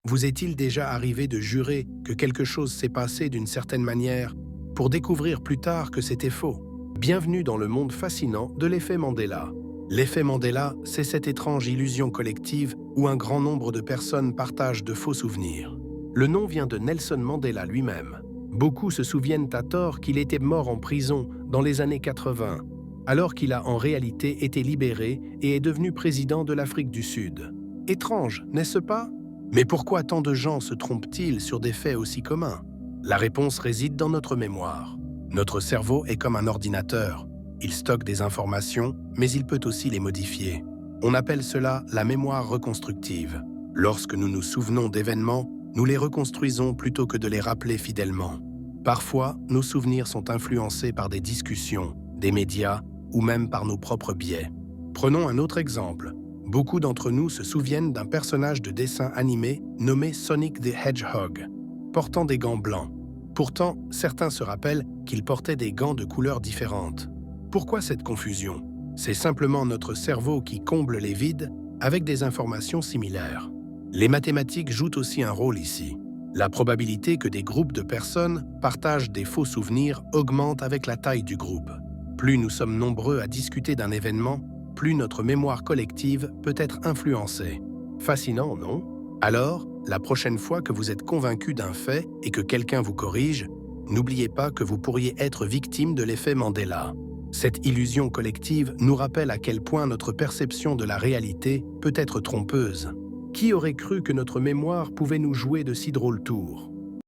Vous est-il déjà arrivé de jurer que quelque chose s'est passé d'une certaine manière pour découvrir plus tard que c'était faux? Bienvenue dans le monde fascinant de l'effet Mandela. L'effet Mandela, c'est cette étrange illusion collective où un grand nombre de personnes partagent de faux souvenirs. Le nom vient de Nelson Mandela lui-même. Beaucoup se souviennent à tort qu'il était mort en prison dans les années 80, alors qu'il a en réalité été libéré et est devenu président de l'Afrique du Sud. Étrange, n'est-ce pas? Mais pourquoi tant de gens se trompent-ils sur des faits aussi communs? La réponse réside dans notre mémoire. Notre cerveau est comme un ordinateur. Il stocke des informations, mais il peut aussi les modifier. On appelle cela la mémoire reconstructive. Lorsque nous nous souvenons d'événements, nous les reconstruisons plutôt que de les rappeler fidèlement. Parfois, nos souvenirs sont influencés par des discussions, des médias ou même par nos propres biais. Prenons un autre exemple. Beaucoup d'entre nous se souviennent d'un personnage de dessin animé nommé Sonic the Hedgehog, portant des gants blancs. Pourtant, certains se rappellent qu'il portait des gants de couleurs différentes. Pourquoi cette confusion? C'est simplement notre cerveau qui comble les vides avec des informations similaires. Les mathématiques jouent aussi un rôle ici. La probabilité que des groupes de personnes partagent des faux souvenirs augmente avec la taille du groupe. Plus nous sommes nombreux à discuter d'un événement, plus notre mémoire collective peut être influencée. Fascinant, non? Alors, la prochaine fois que vous êtes convaincu d'un fait et que quelqu'un vous corrige, n'oubliez pas que vous pourriez être victime de l'effet Mandela. Cette illusion collective nous rappelle à quel point notre perception de la réalité peut être trompeuse. Qui aurait cru que notre mémoire pouvait nous jouer de si drôles tours?